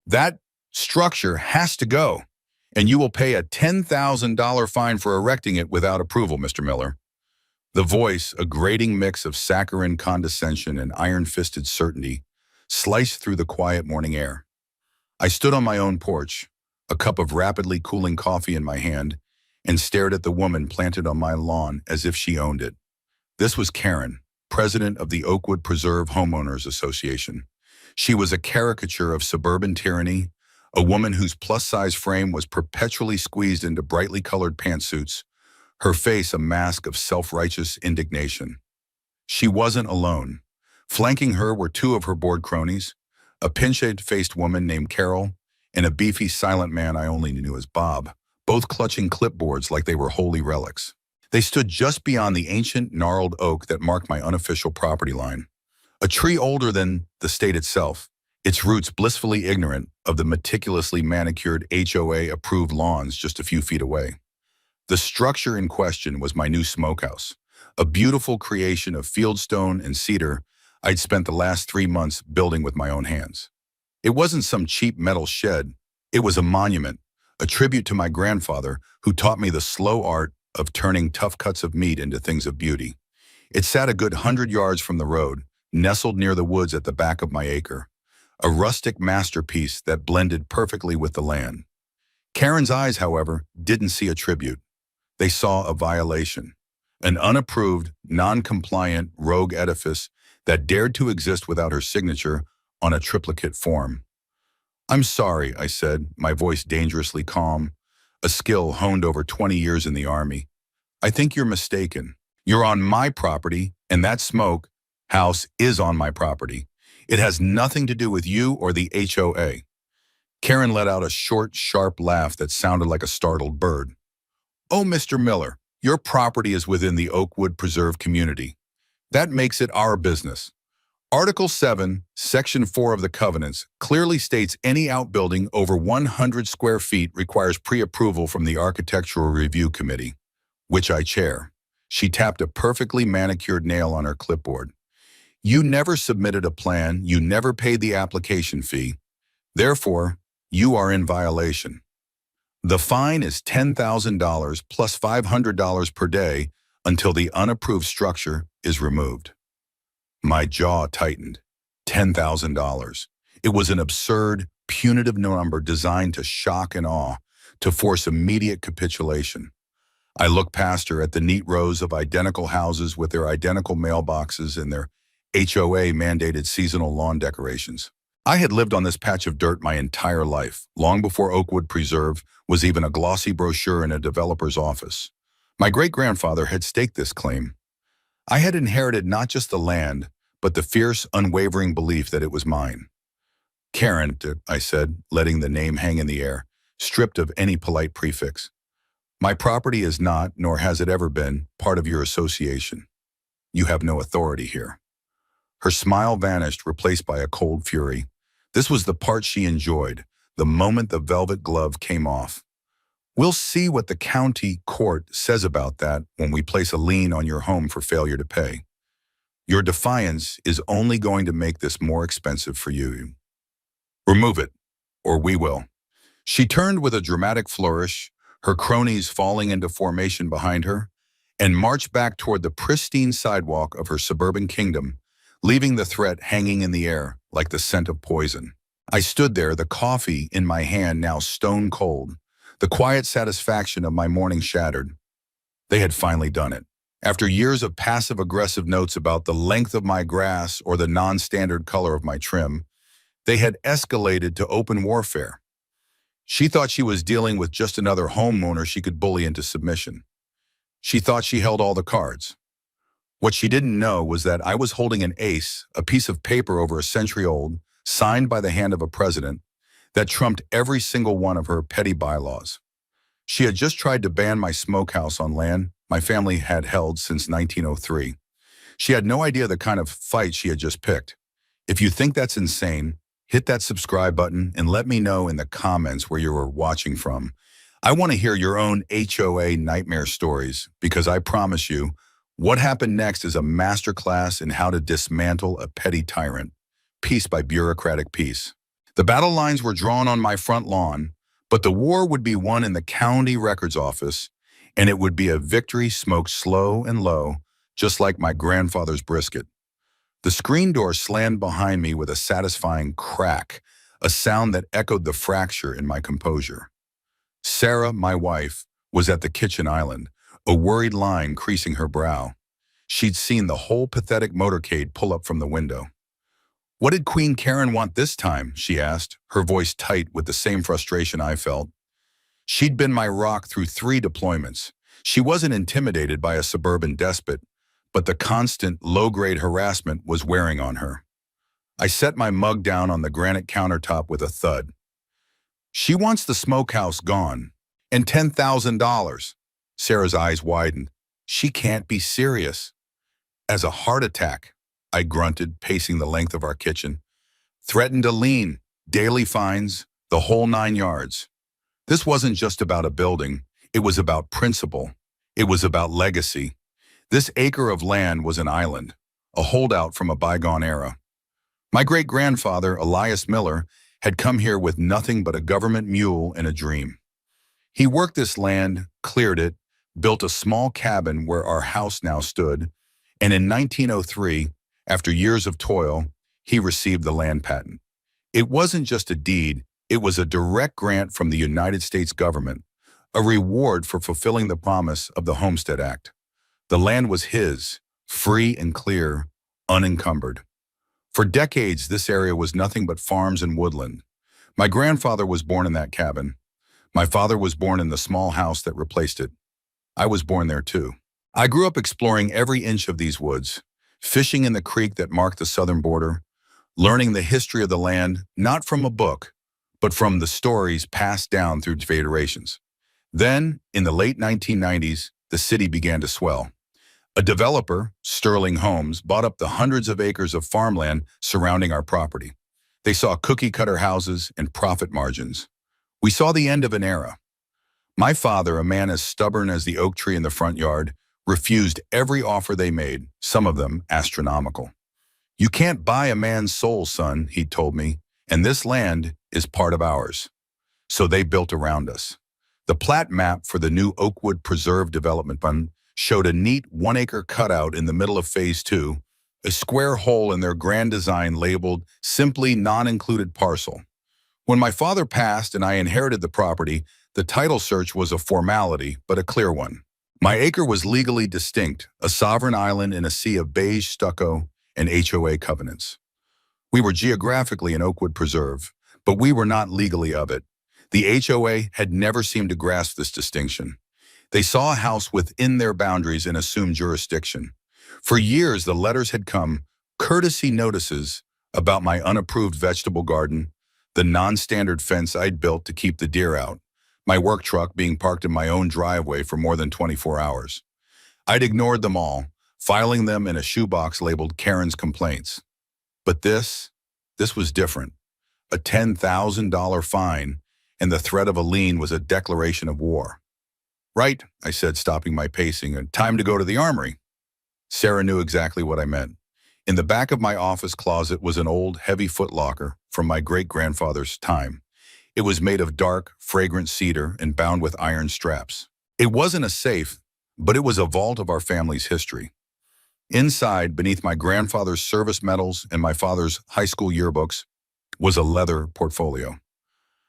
That structure has to go, and you will pay a $10,000 fine for erecting it without approval, Mr. Miller. The voice, a grating mix of saccharine condescension and iron-fisted certainty, sliced through the quiet morning air. I stood on my own porch, a cup of rapidly cooling coffee in my hand, and stared at the woman planted on my lawn as if she owned it. This was Karen, president of the Oakwood Preserve Homeowners Association. She was a caricature of suburban tyranny, a woman whose plus-size frame was perpetually squeezed into brightly colored pantsuits, her face a mask of self-righteous indignation. She wasn't alone. Flanking her were two of her board cronies, a pinch-faced woman named Carol and a beefy, silent man I only knew as Bob, both clutching clipboards like they were holy relics. They stood just beyond the ancient, gnarled oak that marked my unofficial property line. A tree older than the state itself, its roots blissfully ignorant of the meticulously manicured HOA-approved lawns just a few feet away. The structure in question was my new smokehouse, a beautiful creation of fieldstone and cedar I'd spent the last 3 months building with my own hands. It wasn't some cheap metal shed. It was a monument, a tribute to my grandfather who taught me the slow art of turning tough cuts of meat into things of beauty. It sat a good 100 yards from the road, nestled near the woods at the back of my acre, a rustic masterpiece that blended perfectly with the land. Karen's eyes, however, didn't see a tribute. They saw a violation, an unapproved, non-compliant rogue edifice that dared to exist without her signature on a triplicate form. "I'm sorry," I said, my voice dangerously calm, a skill honed over 20 years in the Army. "I think you're mistaken. You're on my property, and that smoke house is on my property. It has nothing to do with you or the HOA." Karen let out a short, sharp laugh that sounded like a startled bird. "Oh, Mr. Miller, your property is within the Oakwood Preserve community. That makes it our business. Article 7, Section 4 of the Covenants clearly states any outbuilding over 100 square feet requires pre-approval from the Architectural Review Committee, which I chair." She tapped a perfectly manicured nail on her clipboard. "You never submitted a plan, you never paid the application fee. Therefore, you are in violation. The fine is $10,000 plus $500 per day until the unapproved structure is removed." My jaw tightened. $10,000. It was an absurd, punitive number designed to shock and awe, to force immediate capitulation. I looked past her at the neat rows of identical houses with their identical mailboxes and their HOA-mandated seasonal lawn decorations. I had lived on this patch of dirt my entire life, long before Oakwood Preserve was even a glossy brochure in a developer's office. My great-grandfather had staked this claim. I had inherited not just the land, but the fierce, unwavering belief that it was mine. "Karen," I said, letting the name hang in the air, stripped of any polite prefix. "My property is not, nor has it ever been, part of your association. You have no authority here." Her smile vanished, replaced by a cold fury. This was the part she enjoyed, the moment the velvet glove came off. "We'll see what the county court says about that when we place a lien on your home for failure to pay. Your defiance is only going to make this more expensive for you. Remove it, or we will." She turned with a dramatic flourish, her cronies falling into formation behind her, and marched back toward the pristine sidewalk of her suburban kingdom, leaving the threat hanging in the air like the scent of poison. I stood there, the coffee in my hand now stone cold, the quiet satisfaction of my morning shattered. They had finally done it. After years of passive-aggressive notes about the length of my grass or the non-standard color of my trim, they had escalated to open warfare. She thought she was dealing with just another homeowner she could bully into submission. She thought she held all the cards. What she didn't know was that I was holding an ace, a piece of paper over a century old, signed by the hand of a president, that trumped every single one of her petty bylaws. She had just tried to ban my smokehouse on land my family had held since 1903. She had no idea the kind of fight she had just picked. If you think that's insane, hit that subscribe button and let me know in the comments where you were watching from. I want to hear your own HOA nightmare stories, because I promise you, what happened next is a masterclass in how to dismantle a petty tyrant, piece by bureaucratic piece. The battle lines were drawn on my front lawn, but the war would be won in the county records office, and it would be a victory smoked slow and low, just like my grandfather's brisket. The screen door slammed behind me with a satisfying crack, a sound that echoed the fracture in my composure. Sarah, my wife, was at the kitchen island, a worried line creasing her brow. She'd seen the whole pathetic motorcade pull up from the window. "What did Queen Karen want this time?" she asked, her voice tight with the same frustration I felt. She'd been my rock through 3 deployments. She wasn't intimidated by a suburban despot, but the constant, low-grade harassment was wearing on her. I set my mug down on the granite countertop with a thud. "She wants the smokehouse gone. And $10,000. Sarah's eyes widened. "She can't be serious." "As a heart attack," I grunted, pacing the length of our kitchen. "Threatened a lien, daily fines, the whole 9 yards." This wasn't just about a building. It was about principle. It was about legacy. This acre of land was an island, a holdout from a bygone era. My great-grandfather, Elias Miller, had come here with nothing but a government mule and a dream. He worked this land, cleared it, built a small cabin where our house now stood, and in 1903, after years of toil, he received the land patent. It wasn't just a deed, it was a direct grant from the United States government, a reward for fulfilling the promise of the Homestead Act. The land was his, free and clear, unencumbered. For decades, this area was nothing but farms and woodland. My grandfather was born in that cabin. My father was born in the small house that replaced it. I was born there too. I grew up exploring every inch of these woods, fishing in the creek that marked the southern border, learning the history of the land, not from a book, but from the stories passed down through generations. Then, in the late 1990s, the city began to swell. A developer, Sterling Homes, bought up the hundreds of acres of farmland surrounding our property. They saw cookie-cutter houses and profit margins. We saw the end of an era. My father, a man as stubborn as the oak tree in the front yard, refused every offer they made, some of them astronomical. "You can't buy a man's soul, son," he told me, "and this land is part of ours." So they built around us. The plat map for the new Oakwood Preserve Development Fund showed a neat 1-acre cutout in the middle of Phase 2, a square hole in their grand design labeled simply non-included parcel. When my father passed and I inherited the property, the title search was a formality, but a clear one. My acre was legally distinct, a sovereign island in a sea of beige stucco and HOA covenants. We were geographically in Oakwood Preserve, but we were not legally of it. The HOA had never seemed to grasp this distinction. They saw a house within their boundaries and assumed jurisdiction. For years, the letters had come, courtesy notices about my unapproved vegetable garden, the non-standard fence I'd built to keep the deer out, my work truck being parked in my own driveway for more than 24 hours. I'd ignored them all, filing them in a shoebox labeled Karen's Complaints. But this was different. A $10,000 fine, and the threat of a lien was a declaration of war. "Right," I said, stopping my pacing, "and time to go to the armory." Sarah knew exactly what I meant. In the back of my office closet was an old, heavy footlocker from my great-grandfather's time. It was made of dark, fragrant cedar and bound with iron straps. It wasn't a safe, but it was a vault of our family's history. Inside, beneath my grandfather's service medals and my father's high school yearbooks, was a leather portfolio.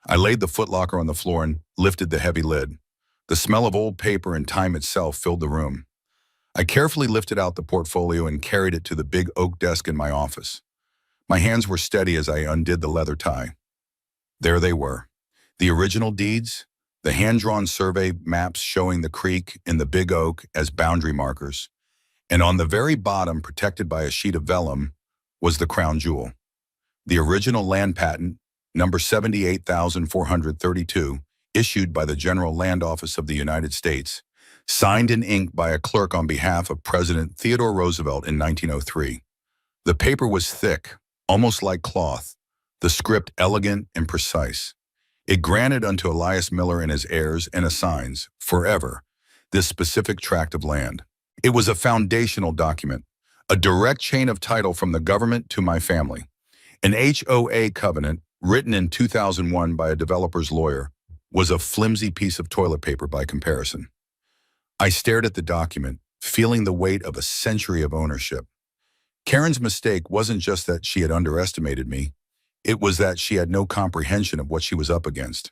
I laid the footlocker on the floor and lifted the heavy lid. The smell of old paper and time itself filled the room. I carefully lifted out the portfolio and carried it to the big oak desk in my office. My hands were steady as I undid the leather tie. There they were. The original deeds, the hand-drawn survey maps showing the creek and the big oak as boundary markers. And on the very bottom, protected by a sheet of vellum, was the crown jewel. The original land patent, number 78,432, issued by the General Land Office of the United States, signed in ink by a clerk on behalf of President Theodore Roosevelt in 1903. The paper was thick, almost like cloth, the script elegant and precise. It granted unto Elias Miller and his heirs and assigns, forever, this specific tract of land. It was a foundational document, a direct chain of title from the government to my family, an HOA covenant written in 2001 by a developer's lawyer, was a flimsy piece of toilet paper by comparison. I stared at the document, feeling the weight of a century of ownership. Karen's mistake wasn't just that she had underestimated me, it was that she had no comprehension of what she was up against.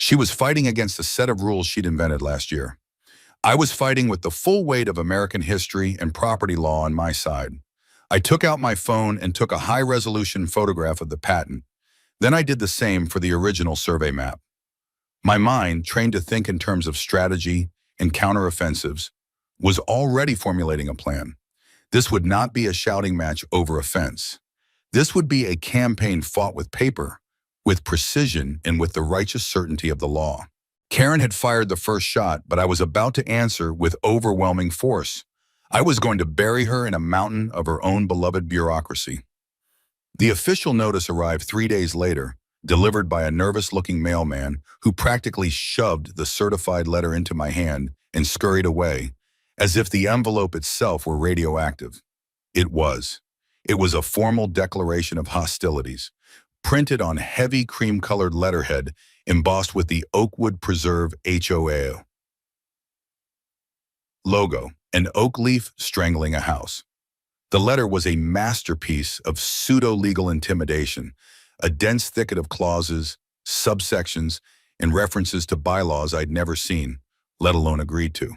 She was fighting against a set of rules she'd invented last year. I was fighting with the full weight of American history and property law on my side. I took out my phone and took a high-resolution photograph of the patent. Then I did the same for the original survey map. My mind, trained to think in terms of strategy and counteroffensives, was already formulating a plan. This would not be a shouting match over a fence. This would be a campaign fought with paper, with precision, and with the righteous certainty of the law. Karen had fired the first shot, but I was about to answer with overwhelming force. I was going to bury her in a mountain of her own beloved bureaucracy. The official notice arrived 3 days later, delivered by a nervous-looking mailman who practically shoved the certified letter into my hand and scurried away, as if the envelope itself were radioactive. It was. It was a formal declaration of hostilities, printed on heavy cream-colored letterhead embossed with the Oakwood Preserve HOA logo, an oak leaf strangling a house. The letter was a masterpiece of pseudo-legal intimidation, a dense thicket of clauses, subsections, and references to bylaws I'd never seen, let alone agreed to.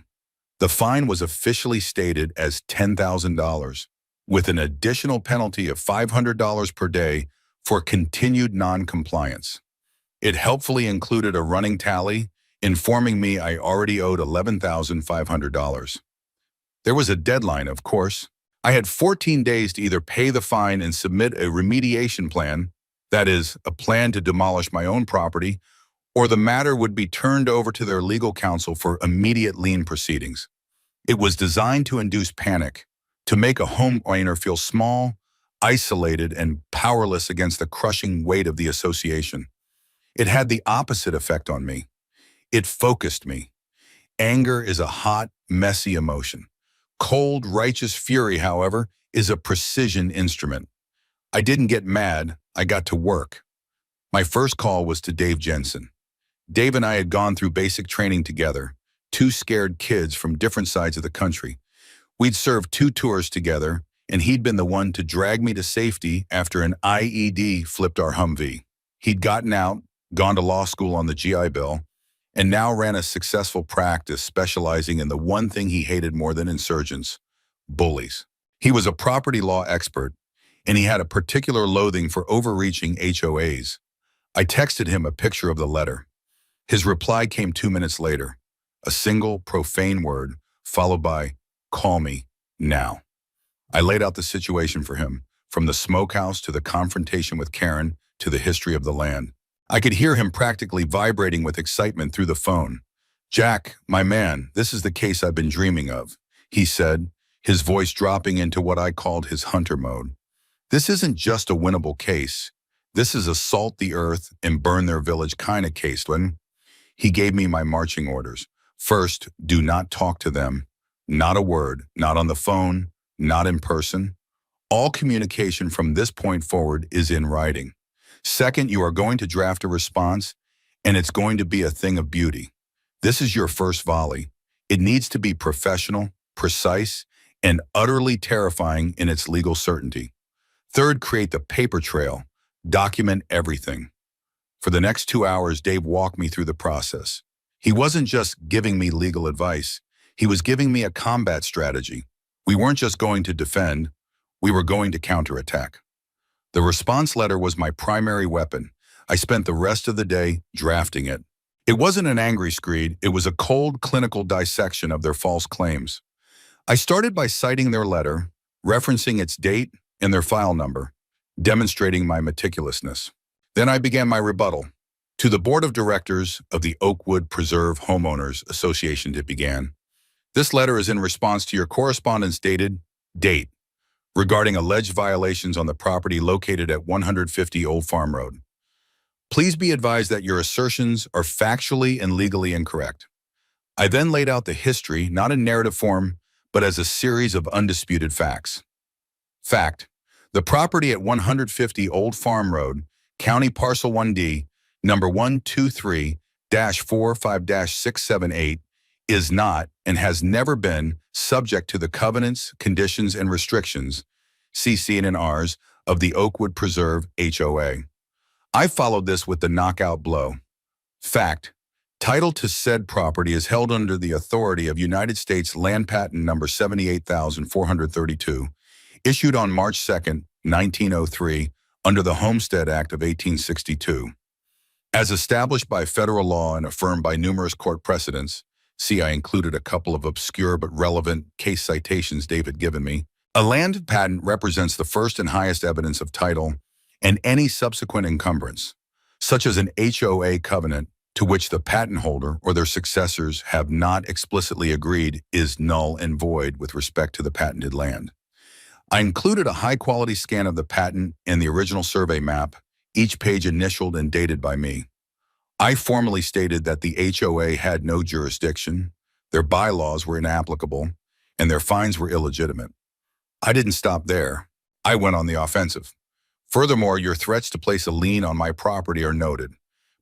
The fine was officially stated as $10,000, with an additional penalty of $500 per day for continued non-compliance. It helpfully included a running tally, informing me I already owed $11,500. There was a deadline, of course. I had 14 days to either pay the fine and submit a remediation plan, that is, a plan to demolish my own property, or the matter would be turned over to their legal counsel for immediate lien proceedings. It was designed to induce panic, to make a homeowner feel small, isolated, and powerless against the crushing weight of the association. It had the opposite effect on me. It focused me. Anger is a hot, messy emotion. Cold, righteous fury, however, is a precision instrument. I didn't get mad, I got to work. My first call was to Dave Jensen. Dave and I had gone through basic training together, two scared kids from different sides of the country. We'd served 2 tours together, and he'd been the one to drag me to safety after an IED flipped our Humvee. He'd gotten out, gone to law school on the GI Bill, and now ran a successful practice specializing in the one thing he hated more than insurgents: bullies. He was a property law expert, and he had a particular loathing for overreaching HOAs. I texted him a picture of the letter. His reply came 2 minutes later, a single profane word, followed by, "Call me now." I laid out the situation for him, from the smokehouse to the confrontation with Karen to the history of the land. I could hear him practically vibrating with excitement through the phone. "Jack, my man, this is the case I've been dreaming of," he said, his voice dropping into what I called his hunter mode. "This isn't just a winnable case. This is a salt the earth and burn their village kind of case, Lynn." He gave me my marching orders. First, do not talk to them. Not a word, not on the phone, not in person. All communication from this point forward is in writing. Second, you are going to draft a response, and it's going to be a thing of beauty. This is your first volley. It needs to be professional, precise, and utterly terrifying in its legal certainty. Third, create the paper trail. Document everything. For the next 2 hours, Dave walked me through the process. He wasn't just giving me legal advice. He was giving me a combat strategy. We weren't just going to defend, we were going to counterattack. The response letter was my primary weapon. I spent the rest of the day drafting it. It wasn't an angry screed, it was a cold, clinical dissection of their false claims. I started by citing their letter, referencing its date and their file number, demonstrating my meticulousness. Then I began my rebuttal. To the Board of Directors of the Oakwood Preserve Homeowners Association, it began. This letter is in response to your correspondence dated, date, regarding alleged violations on the property located at 150 Old Farm Road. Please be advised that your assertions are factually and legally incorrect. I then laid out the history, not in narrative form, but as a series of undisputed facts. Fact: the property at 150 Old Farm Road County Parcel 1D, number 123-45-678, is not and has never been subject to the covenants, conditions, and restrictions, CC&Rs, of the Oakwood Preserve HOA. I followed this with the knockout blow. Fact: title to said property is held under the authority of United States Land Patent number 78,432, issued on March 2, 1903, under the Homestead Act of 1862. As established by federal law and affirmed by numerous court precedents, see, I included a couple of obscure but relevant case citations David given me, a land patent represents the first and highest evidence of title and any subsequent encumbrance, such as an HOA covenant to which the patent holder or their successors have not explicitly agreed, is null and void with respect to the patented land. I included a high-quality scan of the patent and the original survey map, each page initialed and dated by me. I formally stated that the HOA had no jurisdiction, their bylaws were inapplicable, and their fines were illegitimate. I didn't stop there. I went on the offensive. Furthermore, your threats to place a lien on my property are noted.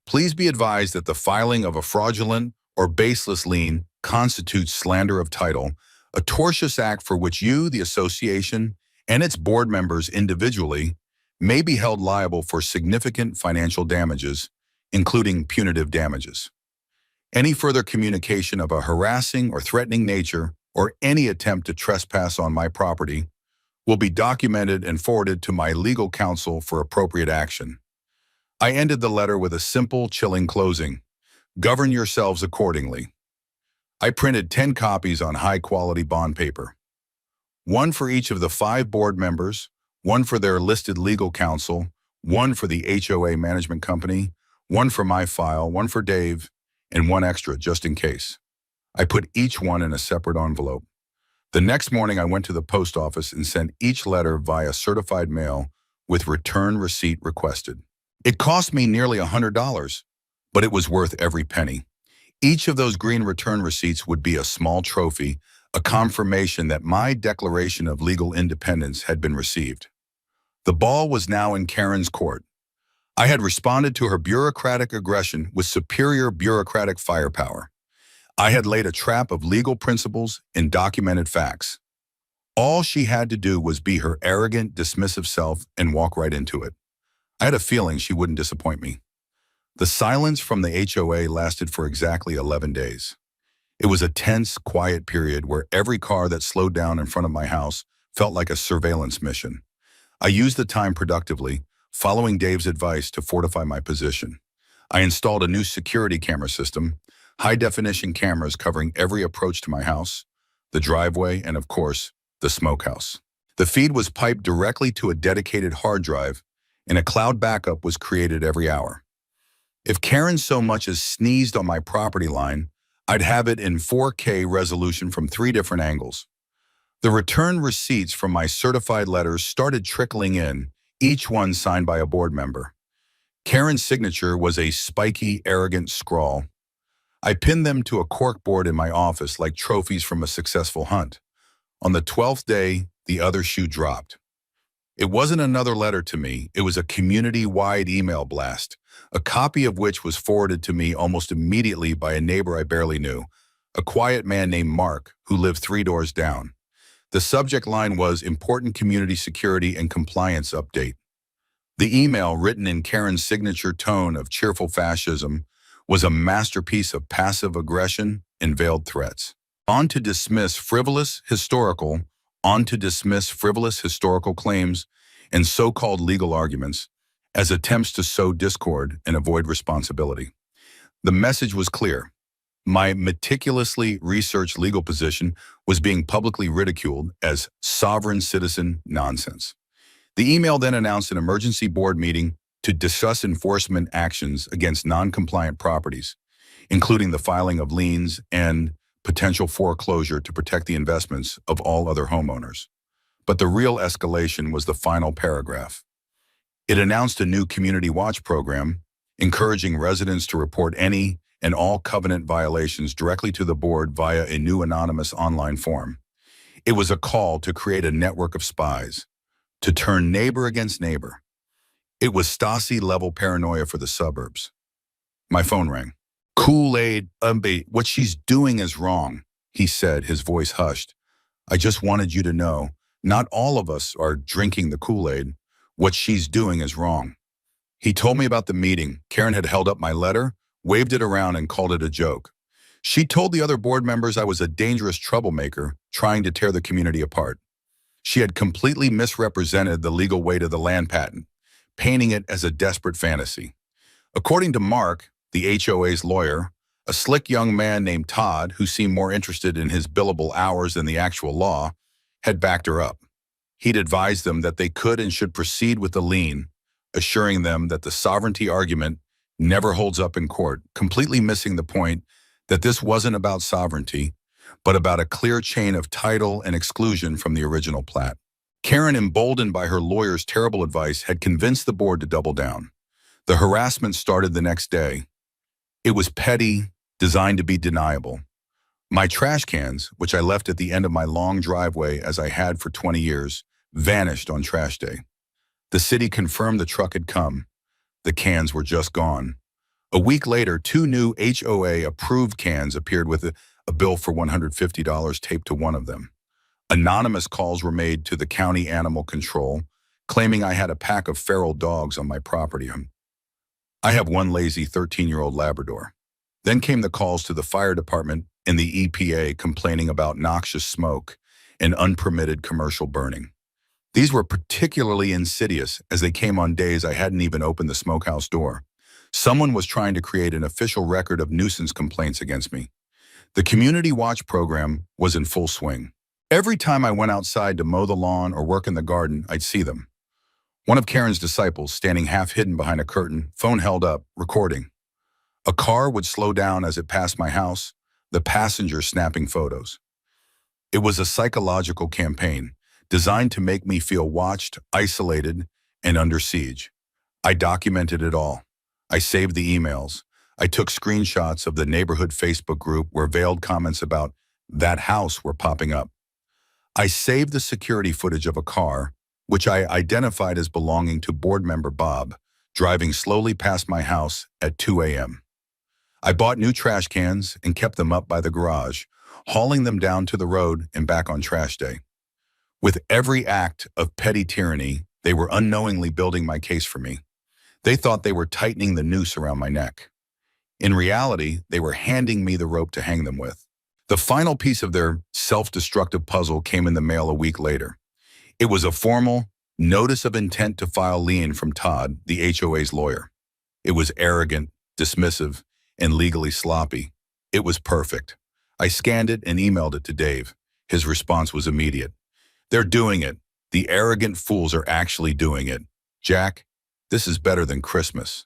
Please be advised that the filing of a fraudulent or baseless lien constitutes slander of title, a tortious act for which you, the association, and its board members individually may be held liable for significant financial damages, including punitive damages. Any further communication of a harassing or threatening nature or any attempt to trespass on my property will be documented and forwarded to my legal counsel for appropriate action. I ended the letter with a simple, chilling closing. Govern yourselves accordingly. I printed 10 copies on high-quality bond paper. One for each of the 5 board members, one for their listed legal counsel, one for the HOA management company, one for my file, one for Dave, and one extra just in case. I put each one in a separate envelope. The next morning, I went to the post office and sent each letter via certified mail with return receipt requested. It cost me nearly $100, but it was worth every penny. Each of those green return receipts would be a small trophy, a confirmation that my declaration of legal independence had been received. The ball was now in Karen's court. I had responded to her bureaucratic aggression with superior bureaucratic firepower. I had laid a trap of legal principles and documented facts. All she had to do was be her arrogant, dismissive self and walk right into it. I had a feeling she wouldn't disappoint me. The silence from the HOA lasted for exactly 11 days. It was a tense, quiet period where every car that slowed down in front of my house felt like a surveillance mission. I used the time productively, following Dave's advice to fortify my position. I installed a new security camera system, high-definition cameras covering every approach to my house, the driveway, and of course, the smokehouse. The feed was piped directly to a dedicated hard drive, and a cloud backup was created every hour. If Karen so much as sneezed on my property line, I'd have it in 4K resolution from 3 different angles. The return receipts from my certified letters started trickling in, each one signed by a board member. Karen's signature was a spiky, arrogant scrawl. I pinned them to a corkboard in my office like trophies from a successful hunt. On the 12th day, the other shoe dropped. It wasn't another letter to me, it was a community-wide email blast, a copy of which was forwarded to me almost immediately by a neighbor I barely knew, a quiet man named Mark, who lived 3 doors down. The subject line was Important Community Security and Compliance Update. The email, written in Karen's signature tone of cheerful fascism, was a masterpiece of passive aggression and veiled threats. On to dismiss frivolous historical claims and so-called legal arguments as attempts to sow discord and avoid responsibility. The message was clear. My meticulously researched legal position was being publicly ridiculed as sovereign citizen nonsense. The email then announced an emergency board meeting to discuss enforcement actions against non-compliant properties, including the filing of liens and potential foreclosure to protect the investments of all other homeowners. But the real escalation was the final paragraph. It announced a new community watch program, encouraging residents to report any and all covenant violations directly to the board via a new anonymous online form. It was a call to create a network of spies, to turn neighbor against neighbor. It was Stasi-level paranoia for the suburbs. My phone rang. Kool-Aid, what she's doing is wrong, he said, his voice hushed. I just wanted you to know, not all of us are drinking the Kool-Aid. What she's doing is wrong. He told me about the meeting. Karen had held up my letter, waved it around, and called it a joke. She told the other board members I was a dangerous troublemaker trying to tear the community apart. She had completely misrepresented the legal weight of the land patent, painting it as a desperate fantasy. According to Mark, the HOA's lawyer, a slick young man named Todd, who seemed more interested in his billable hours than the actual law, had backed her up. He'd advised them that they could and should proceed with the lien, assuring them that the sovereignty argument never holds up in court, completely missing the point that this wasn't about sovereignty, but about a clear chain of title and exclusion from the original plat. Karen, emboldened by her lawyer's terrible advice, had convinced the board to double down. The harassment started the next day. It was petty, designed to be deniable. My trash cans, which I left at the end of my long driveway as I had for 20 years, vanished on trash day. The city confirmed the truck had come. The cans were just gone. A week later, 2 new HOA-approved cans appeared with a bill for $150 taped to one of them. Anonymous calls were made to the county animal control, claiming I had a pack of feral dogs on my property. I have one lazy 13-year-old Labrador. Then came the calls to the fire department and the EPA complaining about noxious smoke and unpermitted commercial burning. These were particularly insidious as they came on days I hadn't even opened the smokehouse door. Someone was trying to create an official record of nuisance complaints against me. The Community Watch program was in full swing. Every time I went outside to mow the lawn or work in the garden, I'd see them. One of Karen's disciples, standing half hidden behind a curtain, phone held up, recording. A car would slow down as it passed my house, the passenger snapping photos. It was a psychological campaign designed to make me feel watched, isolated, and under siege. I documented it all. I saved the emails. I took screenshots of the neighborhood Facebook group where veiled comments about that house were popping up. I saved the security footage of a car, which I identified as belonging to board member Bob, driving slowly past my house at 2 a.m. I bought new trash cans and kept them up by the garage, hauling them down to the road and back on trash day. With every act of petty tyranny, they were unknowingly building my case for me. They thought they were tightening the noose around my neck. In reality, they were handing me the rope to hang them with. The final piece of their self-destructive puzzle came in the mail a week later. It was a formal notice of intent to file lien from Todd, the HOA's lawyer. It was arrogant, dismissive, and legally sloppy. It was perfect. I scanned it and emailed it to Dave. His response was immediate. They're doing it. The arrogant fools are actually doing it. Jack, this is better than Christmas.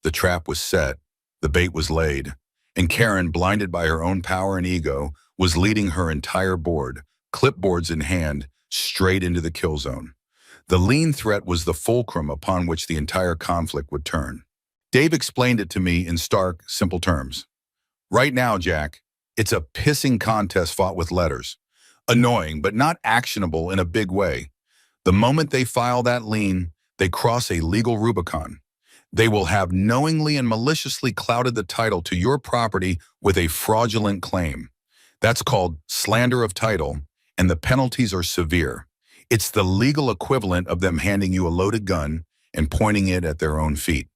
The trap was set. The bait was laid. And Karen, blinded by her own power and ego, was leading her entire board, clipboards in hand, straight into the kill zone. The lien threat was the fulcrum upon which the entire conflict would turn. Dave explained it to me in stark, simple terms. Right now, Jack, it's a pissing contest fought with letters. Annoying, but not actionable in a big way. The moment they file that lien, they cross a legal Rubicon. They will have knowingly and maliciously clouded the title to your property with a fraudulent claim. That's called slander of title, and the penalties are severe. It's the legal equivalent of them handing you a loaded gun and pointing it at their own feet.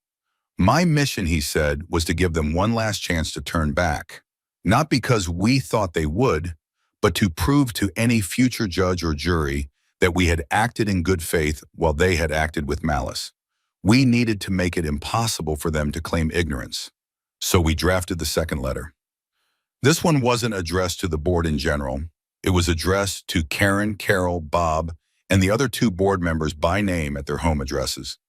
My mission, he said, was to give them one last chance to turn back. Not because we thought they would, but to prove to any future judge or jury that we had acted in good faith while they had acted with malice. We needed to make it impossible for them to claim ignorance. So we drafted the second letter. This one wasn't addressed to the board in general. It was addressed to Karen, Carol, Bob, and the other 2 board members by name at their home addresses.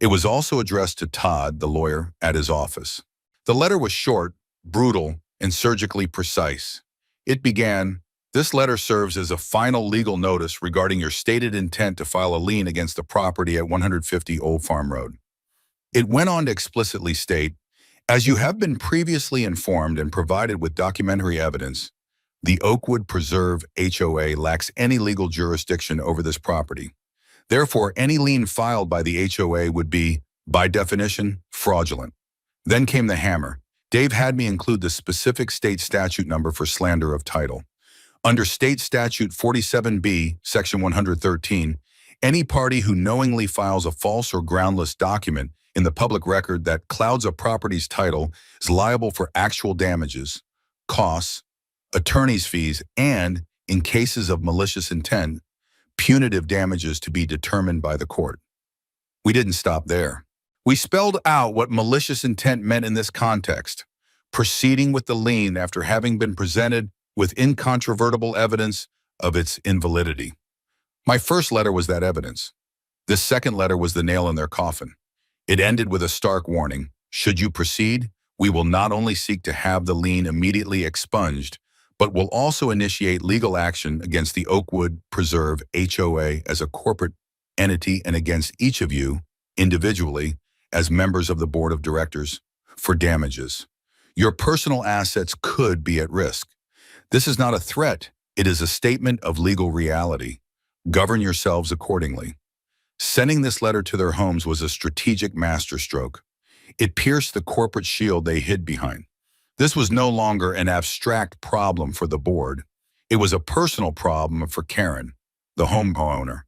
It was also addressed to Todd, the lawyer, at his office. The letter was short, brutal, and surgically precise. It began, "This letter serves as a final legal notice regarding your stated intent to file a lien against the property at 150 Old Farm Road." It went on to explicitly state, "As you have been previously informed and provided with documentary evidence, the Oakwood Preserve HOA lacks any legal jurisdiction over this property. Therefore, any lien filed by the HOA would be By definition, fraudulent. Then came the hammer. Dave had me include the specific state statute number for slander of title. Under State Statute 47B, Section 113, any party who knowingly files a false or groundless document in the public record that clouds a property's title is liable for actual damages, costs, attorney's fees, and, in cases of malicious intent, punitive damages to be determined by the court. We didn't stop there. We spelled out what malicious intent meant in this context, proceeding with the lien after having been presented with incontrovertible evidence of its invalidity. My first letter was that evidence. This second letter was the nail in their coffin. It ended with a stark warning. Should you proceed, we will not only seek to have the lien immediately expunged, but will also initiate legal action against the Oakwood Preserve HOA as a corporate entity and against each of you, individually, as members of the board of directors, for damages. Your personal assets could be at risk. This is not a threat. It is a statement of legal reality. Govern yourselves accordingly. Sending this letter to their homes was a strategic masterstroke. It pierced the corporate shield they hid behind. This was no longer an abstract problem for the board. It was a personal problem for Karen, the homeowner,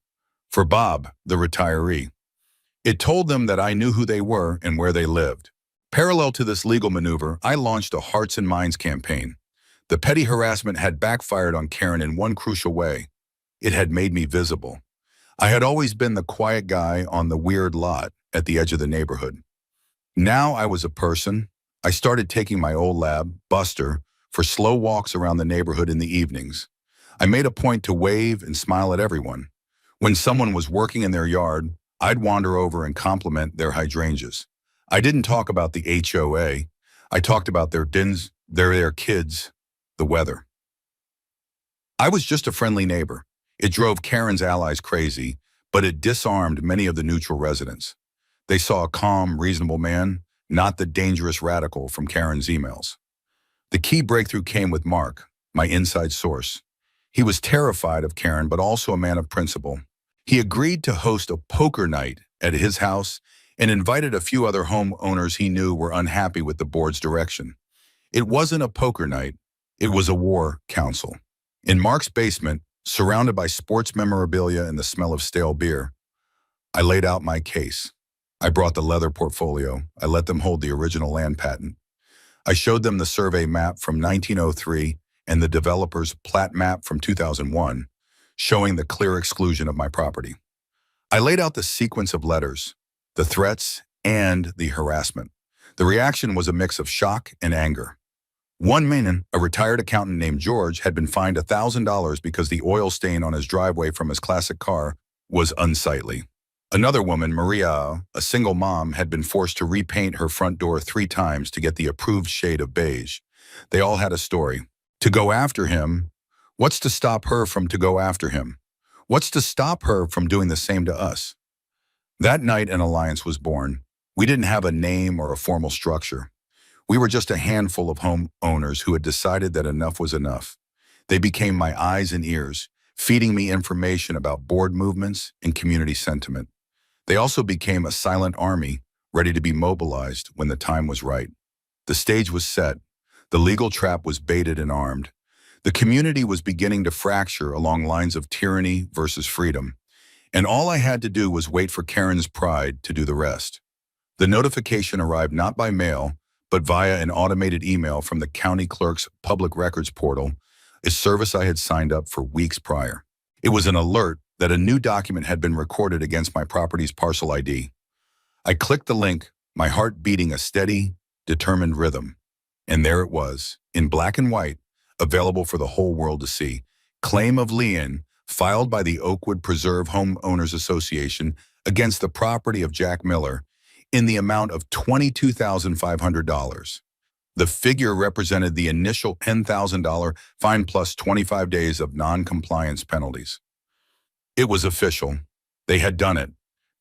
for Bob, the retiree. It told them that I knew who they were and where they lived. Parallel to this legal maneuver, I launched a Hearts and Minds campaign. The petty harassment had backfired on Karen in one crucial way. It had made me visible. I had always been the quiet guy on the weird lot at the edge of the neighborhood. Now I was a person. I started taking my old lab, Buster, for slow walks around the neighborhood in the evenings. I made a point to wave and smile at everyone. When someone was working in their yard, I'd wander over and compliment their hydrangeas. I didn't talk about the HOA. I talked about their kids, the weather. I was just a friendly neighbor. It drove Karen's allies crazy, but it disarmed many of the neutral residents. They saw a calm, reasonable man, not the dangerous radical from Karen's emails. The key breakthrough came with Mark, my inside source. He was terrified of Karen, but also a man of principle. He agreed to host a poker night at his house and invited a few other homeowners he knew were unhappy with the board's direction. It wasn't a poker night. It was a war council. In Mark's basement, surrounded by sports memorabilia and the smell of stale beer, I laid out my case. I brought the leather portfolio. I let them hold the original land patent. I showed them the survey map from 1903 and the developer's plat map from 2001, showing the clear exclusion of my property. I laid out the sequence of letters, the threats, and the harassment. The reaction was a mix of shock and anger. One man, a retired accountant named George, had been fined $1,000 because the oil stain on his driveway from his classic car was unsightly. Another woman, Maria, a single mom, had been forced to repaint her front door 3 times to get the approved shade of beige. They all had a story. To go after him, what's to stop her from to go after him? What's to stop her from doing the same to us? That night, an alliance was born. We didn't have a name or a formal structure. We were just a handful of homeowners who had decided that enough was enough. They became my eyes and ears, feeding me information about board movements and community sentiment. They also became a silent army, ready to be mobilized when the time was right. The stage was set. The legal trap was baited and armed. The community was beginning to fracture along lines of tyranny versus freedom, and all I had to do was wait for Karen's pride to do the rest. The notification arrived not by mail, but via an automated email from the county clerk's public records portal, a service I had signed up for weeks prior. It was an alert that a new document had been recorded against my property's parcel ID. I clicked the link, my heart beating a steady, determined rhythm. And there it was, in black and white, available for the whole world to see. Claim of lien filed by the Oakwood Preserve Homeowners Association against the property of Jack Miller in the amount of $22,500. The figure represented the initial $10,000 fine plus 25 days of non-compliance penalties. It was official. They had done it.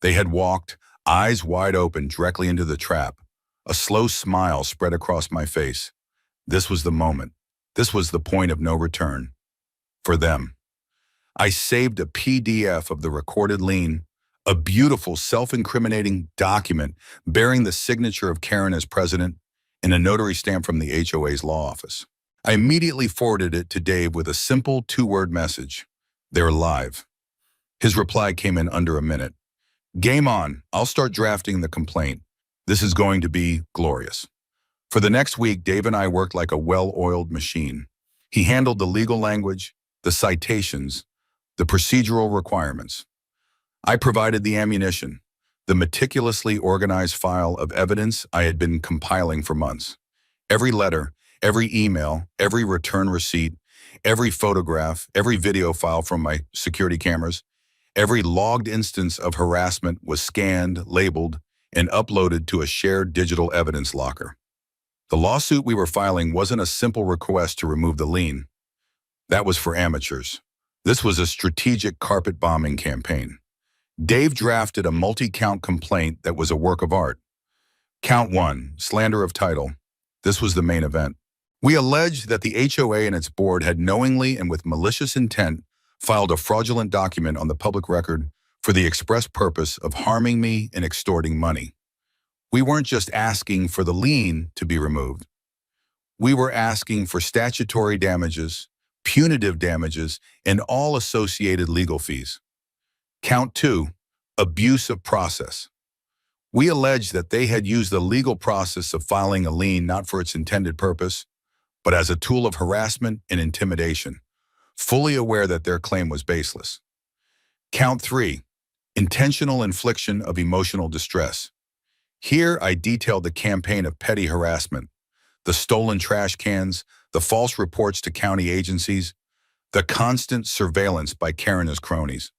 They had walked, eyes wide open, directly into the trap. A slow smile spread across my face. This was the moment. This was the point of no return. For them. I saved a PDF of the recorded lien, a beautiful self-incriminating document bearing the signature of Karen as president and a notary stamp from the HOA's law office. I immediately forwarded it to Dave with a simple two-word message: "They're live." His reply came in under a minute. "Game on. I'll start drafting the complaint. This is going to be glorious." For the next week, Dave and I worked like a well-oiled machine. He handled the legal language, the citations, the procedural requirements. I provided the ammunition, the meticulously organized file of evidence I had been compiling for months. Every letter, every email, every return receipt, every photograph, every video file from my security cameras, every logged instance of harassment was scanned, labeled, and uploaded to a shared digital evidence locker. The lawsuit we were filing wasn't a simple request to remove the lien. That was for amateurs. This was a strategic carpet bombing campaign. Dave drafted a multi-count complaint that was a work of art. Count 1, slander of title. This was the main event. We alleged that the HOA and its board had knowingly and with malicious intent filed a fraudulent document on the public record for the express purpose of harming me and extorting money. We weren't just asking for the lien to be removed. We were asking for statutory damages, punitive damages, and all associated legal fees. Count 2, abuse of process. We alleged that they had used the legal process of filing a lien not for its intended purpose, but as a tool of harassment and intimidation, fully aware that their claim was baseless. Count 3, intentional infliction of emotional distress. Here I detailed the campaign of petty harassment, the stolen trash cans, the false reports to county agencies, the constant surveillance by Karen's cronies.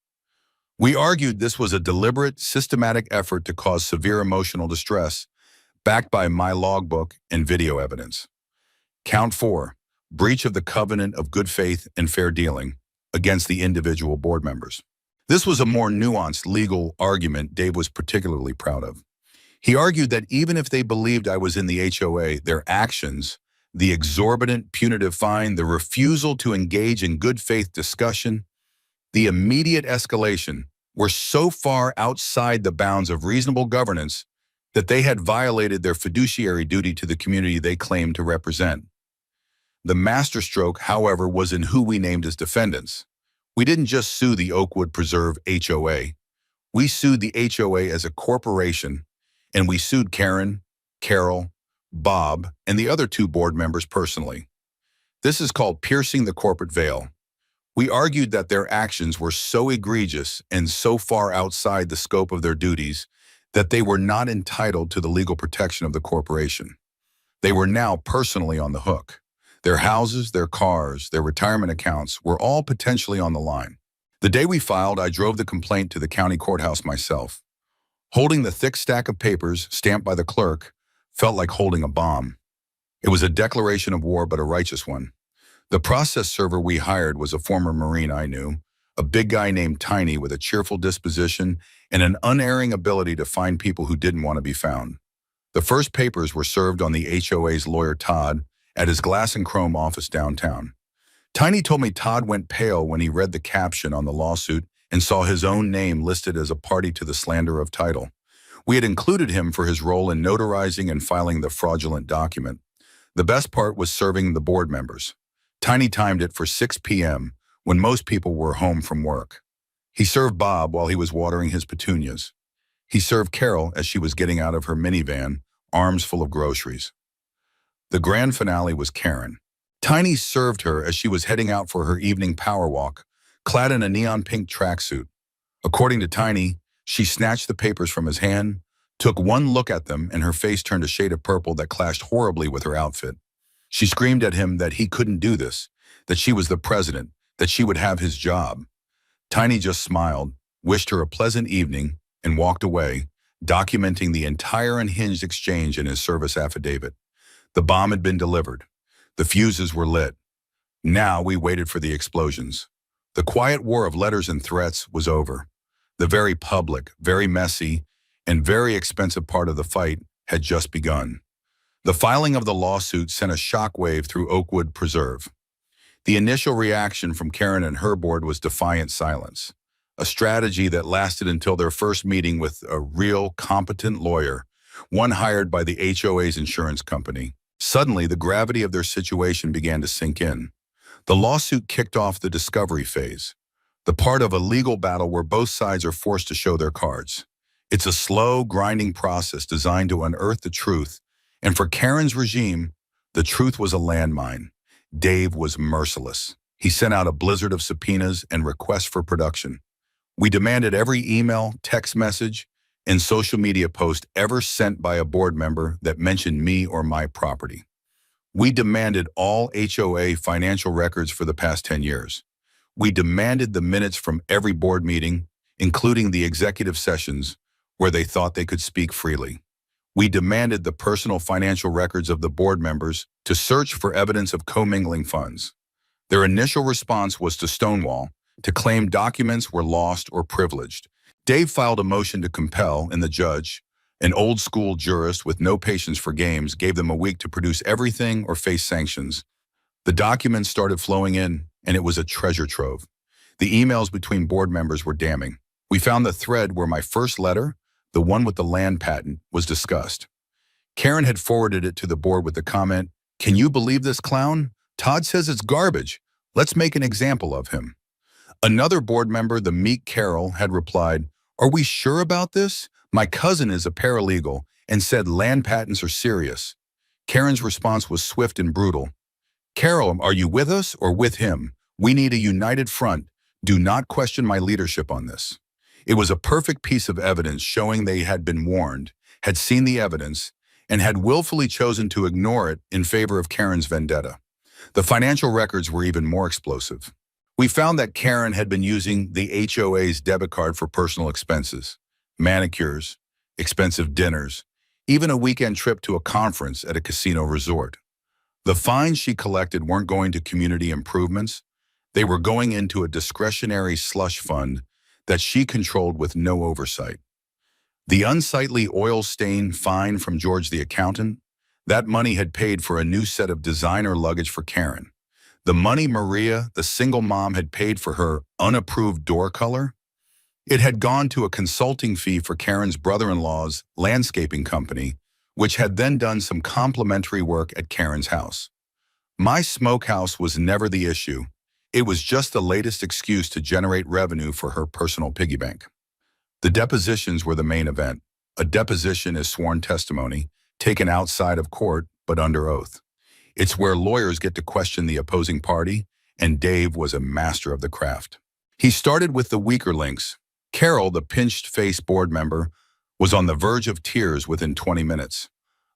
We argued this was a deliberate, systematic effort to cause severe emotional distress, backed by my logbook and video evidence. Count 4, breach of the covenant of good faith and fair dealing against the individual board members. This was a more nuanced legal argument Dave was particularly proud of. He argued that even if they believed I was in the HOA, their actions, the exorbitant punitive fine, the refusal to engage in good faith discussion, the immediate escalation, were so far outside the bounds of reasonable governance that they had violated their fiduciary duty to the community they claimed to represent. The masterstroke, however, was in who we named as defendants. We didn't just sue the Oakwood Preserve HOA. We sued the HOA as a corporation, and we sued Karen, Carol, Bob, and the other 2 board members personally. This is called piercing the corporate veil. We argued that their actions were so egregious and so far outside the scope of their duties that they were not entitled to the legal protection of the corporation. They were now personally on the hook. Their houses, their cars, their retirement accounts were all potentially on the line. The day we filed, I drove the complaint to the county courthouse myself. Holding the thick stack of papers stamped by the clerk felt like holding a bomb. It was a declaration of war, but a righteous one. The process server we hired was a former Marine I knew, a big guy named Tiny with a cheerful disposition and an unerring ability to find people who didn't want to be found. The first papers were served on the HOA's lawyer Todd at his glass and chrome office downtown. Tiny told me Todd went pale when he read the caption on the lawsuit and saw his own name listed as a party to the slander of title. We had included him for his role in notarizing and filing the fraudulent document. The best part was serving the board members. Tiny timed it for 6 p.m. when most people were home from work. He served Bob while he was watering his petunias. He served Carol as she was getting out of her minivan, arms full of groceries. The grand finale was Karen. Tiny served her as she was heading out for her evening power walk, clad in a neon pink tracksuit. According to Tiny, she snatched the papers from his hand, took one look at them, and her face turned a shade of purple that clashed horribly with her outfit. She screamed at him that he couldn't do this, that she was the president, that she would have his job. Tiny just smiled, wished her a pleasant evening, and walked away, documenting the entire unhinged exchange in his service affidavit. The bomb had been delivered. The fuses were lit. Now we waited for the explosions. The quiet war of letters and threats was over. The very public, very messy, and very expensive part of the fight had just begun. The filing of the lawsuit sent a shockwave through Oakwood Preserve. The initial reaction from Karen and her board was defiant silence. a strategy that lasted until their first meeting with a real, competent lawyer, one hired by the HOA's insurance company. Suddenly, the gravity of their situation began to sink in. The lawsuit kicked off the discovery phase, the part of a legal battle where both sides are forced to show their cards. It's a slow, grinding process designed to unearth the truth, and for Karen's regime, the truth was a landmine. Dave was merciless. He sent out a blizzard of subpoenas and requests for production. We demanded every email, text message, and social media post ever sent by a board member that mentioned me or my property. We demanded all HOA financial records for the past 10 years. We demanded the minutes from every board meeting, including the executive sessions, where they thought they could speak freely. We demanded the personal financial records of the board members to search for evidence of commingling funds. Their initial response was to stonewall, to claim documents were lost or privileged. Dave filed a motion to compel, and the judge, an old-school jurist with no patience for games, gave them a week to produce everything or face sanctions. The documents started flowing in, and it was a treasure trove. The emails between board members were damning. We found the thread where my first letter, the one with the land patent, was discussed. Karen had forwarded it to the board with the comment, "Can you believe this clown? Todd says it's garbage. Let's make an example of him." Another board member, the meek Carol, had replied, "Are we sure about this? My cousin is a paralegal and said land patents are serious." Karen's response was swift and brutal. "Carol, are you with us or with him? We need a united front. Do not question my leadership on this." It was a perfect piece of evidence showing they had been warned, had seen the evidence, and had willfully chosen to ignore it in favor of Karen's vendetta. The financial records were even more explosive. We found that Karen had been using the HOA's debit card for personal expenses, manicures, expensive dinners, even a weekend trip to a conference at a casino resort. The fines she collected weren't going to community improvements. They were going into a discretionary slush fund that she controlled with no oversight. The unsightly oil stain fine from George the accountant, that money had paid for a new set of designer luggage for Karen. The money Maria, the single mom, had paid for her unapproved door color, it had gone to a consulting fee for Karen's brother-in-law's landscaping company, which had then done some complimentary work at Karen's house. My smokehouse was never the issue. It was just the latest excuse to generate revenue for her personal piggy bank. The depositions were the main event. A deposition is sworn testimony, taken outside of court but under oath. It's where lawyers get to question the opposing party, and Dave was a master of the craft. He started with the weaker links. Carol, the pinched-faced board member, was on the verge of tears within 20 minutes.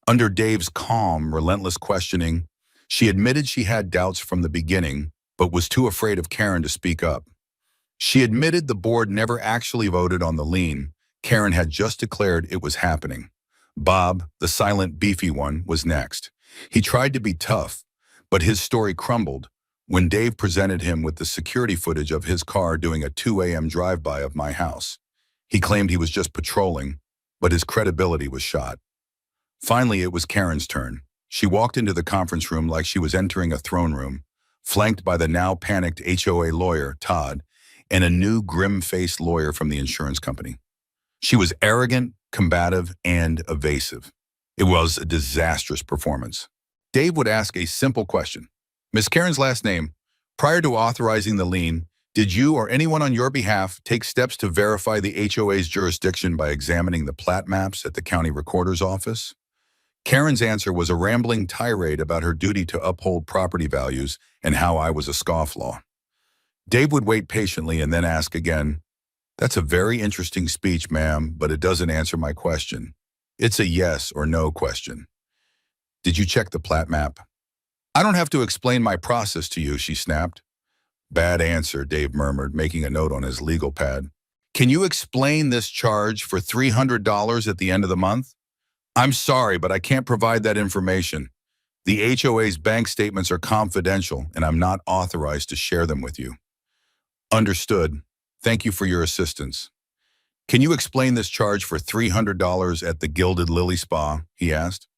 Under Dave's calm, relentless questioning, she admitted she had doubts from the beginning, but was too afraid of Karen to speak up. She admitted the board never actually voted on the lien. Karen had just declared it was happening. Bob, the silent, beefy one, was next. He tried to be tough, but his story crumbled when Dave presented him with the security footage of his car doing a 2 a.m. drive-by of my house. He claimed he was just patrolling, but his credibility was shot. Finally, it was Karen's turn. She walked into the conference room like she was entering a throne room, flanked by the now panicked HOA lawyer, Todd, and a new grim-faced lawyer from the insurance company. She was arrogant, combative, and evasive. It was a disastrous performance. Dave would ask a simple question. "Miss Karen's last name, prior to authorizing the lien, did you or anyone on your behalf take steps to verify the HOA's jurisdiction by examining the plat maps at the county recorder's office?" Karen's answer was a rambling tirade about her duty to uphold property values and how I was a scofflaw. Dave would wait patiently and then ask again, "That's a very interesting speech, ma'am, but it doesn't answer my question. It's a yes or no question. Did you check the plat map?" "I don't have to explain my process to you," she snapped. "Bad answer," Dave murmured, making a note on his legal pad. "Can you explain this charge for $300 at the end of the month?" "I'm sorry, but I can't provide that information. The HOA's bank statements are confidential, and I'm not authorized to share them with you." "Understood. Thank you for your assistance." "Can you explain this charge for $300 at the Gilded Lily Spa?" he asked.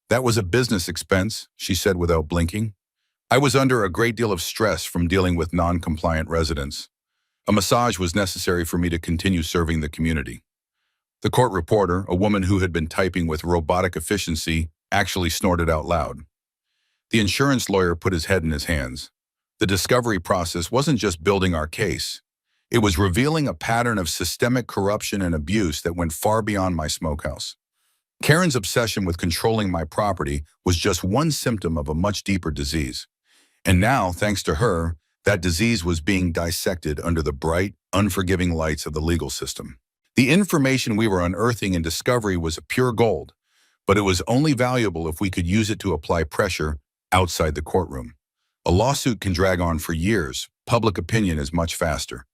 "That was a business expense," she said without blinking. "I was under a great deal of stress from dealing with non-compliant residents." A massage was necessary for me to continue serving the community. The court reporter, a woman who had been typing with robotic efficiency, actually snorted out loud. The insurance lawyer put his head in his hands. The discovery process wasn't just building our case. It was revealing a pattern of systemic corruption and abuse that went far beyond my smokehouse. Karen's obsession with controlling my property was just one symptom of a much deeper disease. And now, thanks to her, that disease was being dissected under the bright, unforgiving lights of the legal system. The information we were unearthing in discovery was pure gold, but it was only valuable if we could use it to apply pressure outside the courtroom. A lawsuit can drag on for years. Public opinion is much faster.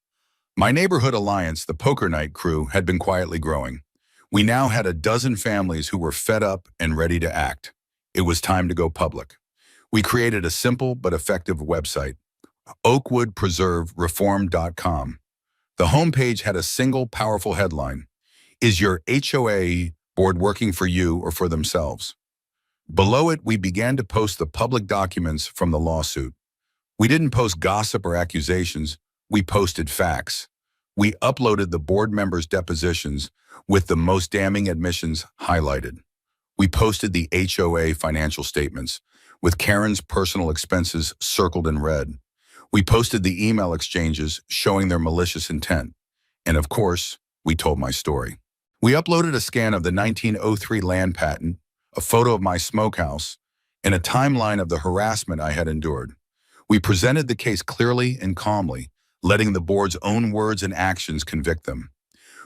My neighborhood alliance, the Poker Night crew, had been quietly growing. We now had a dozen families who were fed up and ready to act. It was time to go public. We created a simple but effective website, oakwoodpreservereform.com. The homepage had a single powerful headline: "Is your HOA board working for you or for themselves?" Below it, we began to post the public documents from the lawsuit. We didn't post gossip or accusations, we posted facts. We uploaded the board members' depositions with the most damning admissions highlighted. We posted the HOA financial statements with Karen's personal expenses circled in red. We posted the email exchanges showing their malicious intent. And of course, we told my story. We uploaded a scan of the 1903 land patent, a photo of my smokehouse, and a timeline of the harassment I had endured. We presented the case clearly and calmly, letting the board's own words and actions convict them.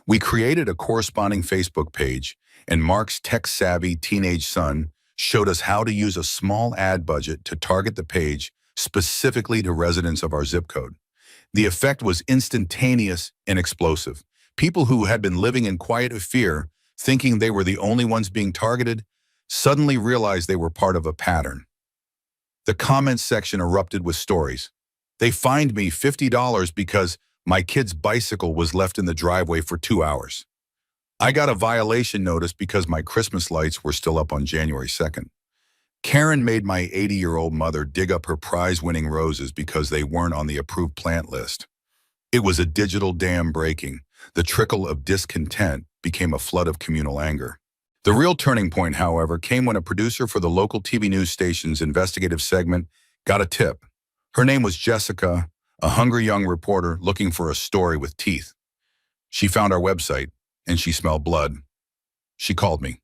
We created a corresponding Facebook page, and Mark's tech-savvy teenage son showed us how to use a small ad budget to target the page specifically to residents of our zip code. The effect was instantaneous and explosive. People who had been living in quiet fear, thinking they were the only ones being targeted, suddenly realized they were part of a pattern. The comments section erupted with stories. They fined me $50 because my kid's bicycle was left in the driveway for 2 hours. I got a violation notice because my Christmas lights were still up on January 2nd. Karen made my 80-year-old mother dig up her prize-winning roses because they weren't on the approved plant list. It was a digital dam breaking. The trickle of discontent became a flood of communal anger. The real turning point, however, came when a producer for the local TV news station's investigative segment got a tip. Her name was Jessica, a hungry young reporter looking for a story with teeth. She found our website, and she smelled blood. She called me.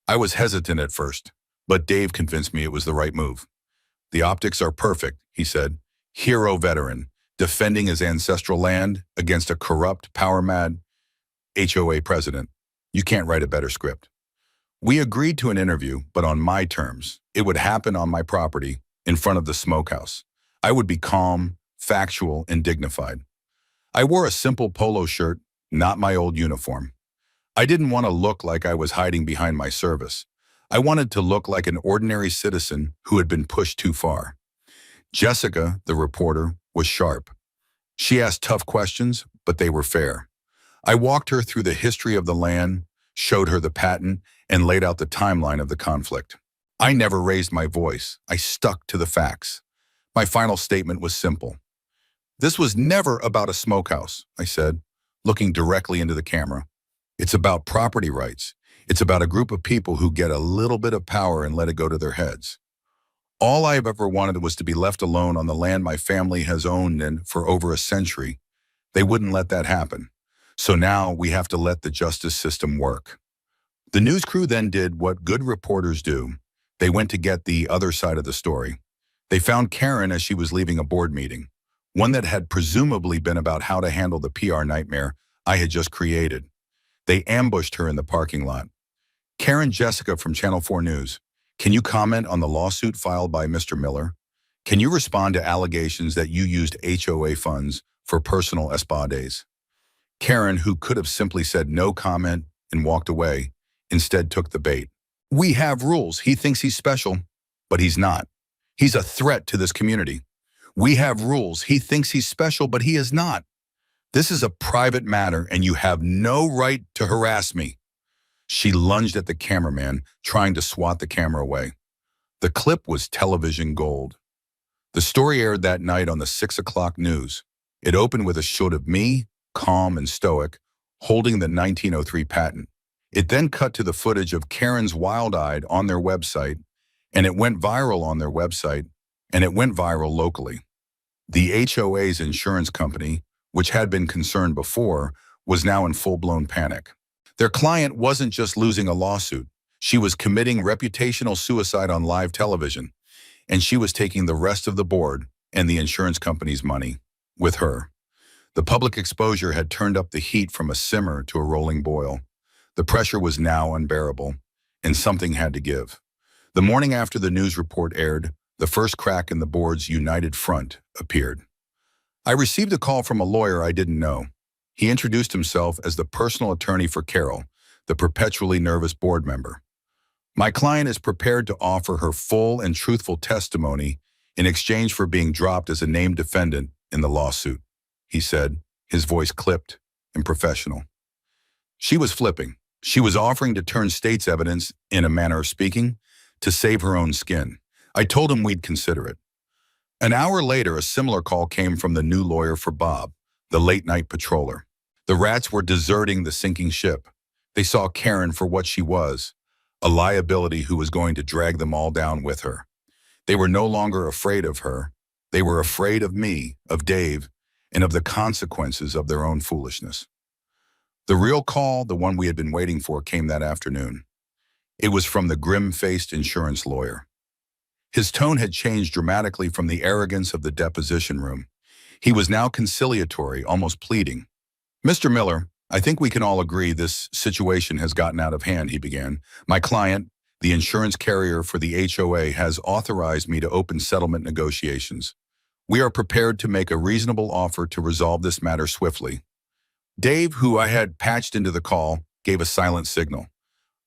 I was hesitant at first, but Dave convinced me it was the right move. "The optics are perfect," he said. "Hero veteran, defending his ancestral land against a corrupt, power-mad HOA president. You can't write a better script." We agreed to an interview, but on my terms. It would happen on my property, in front of the smokehouse. I would be calm, factual, and dignified. I wore a simple polo shirt, not my old uniform. I didn't want to look like I was hiding behind my service. I wanted to look like an ordinary citizen who had been pushed too far. Jessica, the reporter, was sharp. She asked tough questions, but they were fair. I walked her through the history of the land, showed her the patent, and laid out the timeline of the conflict. I never raised my voice. I stuck to the facts. My final statement was simple. "This was never about a smokehouse," I said, looking directly into the camera. "It's about property rights. It's about a group of people who get a little bit of power and let it go to their heads. All I've ever wanted was to be left alone on the land my family has owned and for over a century. They wouldn't let that happen. So now we have to let the justice system work." The news crew then did what good reporters do. They went to get the other side of the story. They found Karen as she was leaving a board meeting, one that had presumably been about how to handle the PR nightmare I had just created. They ambushed her in the parking lot. "Karen Jessica from Channel 4 News, can you comment on the lawsuit filed by Mr. Miller? Can you respond to allegations that you used HOA funds for personal spa days?" Karen, who could have simply said no comment and walked away, instead took the bait. "We have rules. He thinks he's special, but he's not. He's a threat to this community. We have rules. He thinks he's special, but he is not. This is a private matter, and you have no right to harass me." She lunged at the cameraman, trying to swat the camera away. The clip was television gold. The story aired that night on the 6 o'clock news. It opened with a shot of me, calm and stoic, holding the 1903 patent. It then cut to the footage of Karen's wild-eyed on their website, and it went viral on their website, and it went viral locally. The HOA's insurance company, which had been concerned before, was now in full-blown panic. Their client wasn't just losing a lawsuit. She was committing reputational suicide on live television, and she was taking the rest of the board and the insurance company's money with her. The public exposure had turned up the heat from a simmer to a rolling boil. The pressure was now unbearable, and something had to give. The morning after the news report aired, the first crack in the board's united front appeared. I received a call from a lawyer I didn't know. He introduced himself as the personal attorney for Carol, the perpetually nervous board member. My client is prepared to offer her full and truthful testimony in exchange for being dropped as a named defendant in the lawsuit, he said, his voice clipped and professional. She was flipping. She was offering to turn state's evidence, in a manner of speaking, to save her own skin. I told him we'd consider it. An hour later, a similar call came from the new lawyer for Bob, the late-night patroller. The rats were deserting the sinking ship. They saw Karen for what she was, a liability who was going to drag them all down with her. They were no longer afraid of her. They were afraid of me, of Dave, and of the consequences of their own foolishness. The real call, the one we had been waiting for, came that afternoon. It was from the grim-faced insurance lawyer. His tone had changed dramatically from the arrogance of the deposition room. He was now conciliatory, almost pleading. "Mr. Miller, I think we can all agree this situation has gotten out of hand," he began. "My client, the insurance carrier for the HOA, has authorized me to open settlement negotiations. We are prepared to make a reasonable offer to resolve this matter swiftly." Dave, who I had patched into the call, gave a silent signal.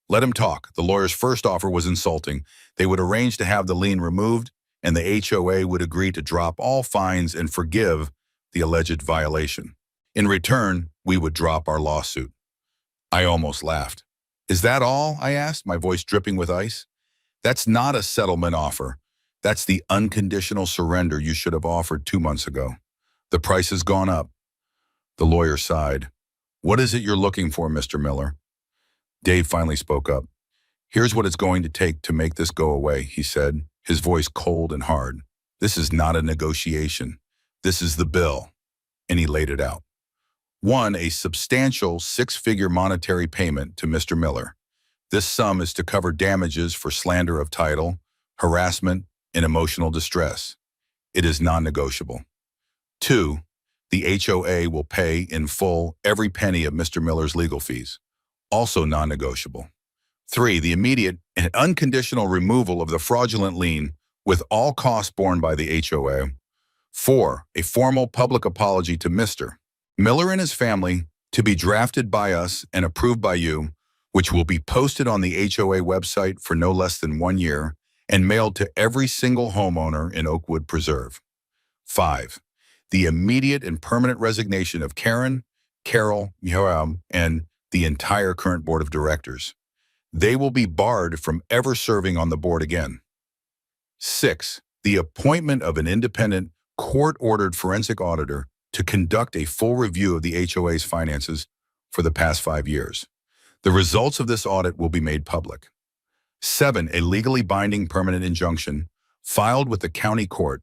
Let him talk. The lawyer's first offer was insulting. They would arrange to have the lien removed, and the HOA would agree to drop all fines and forgive the alleged violation. In return, we would drop our lawsuit. I almost laughed. "Is that all?" I asked, my voice dripping with ice. "That's not a settlement offer. That's the unconditional surrender you should have offered 2 months ago. The price has gone up." The lawyer sighed. "What is it you're looking for, Mr. Miller?" Dave finally spoke up. "Here's what it's going to take to make this go away," he said, his voice cold and hard. "This is not a negotiation. This is the bill." And he laid it out. 1, a substantial 6-figure monetary payment to Mr. Miller. This sum is to cover damages for slander of title, harassment, and emotional distress. It is non-negotiable. 2, the HOA will pay in full every penny of Mr. Miller's legal fees. Also non-negotiable. 3, the immediate and unconditional removal of the fraudulent lien with all costs borne by the HOA. 4, a formal public apology to Mr. Miller and his family, to be drafted by us and approved by you, which will be posted on the HOA website for no less than 1 year and mailed to every single homeowner in Oakwood Preserve. 5, the immediate and permanent resignation of Karen, Carol, Yoram, and the entire current board of directors. They will be barred from ever serving on the board again. 6, the appointment of an independent, court-ordered forensic auditor to conduct a full review of the HOA's finances for the past 5 years. The results of this audit will be made public. 7, a legally binding permanent injunction filed with the county court,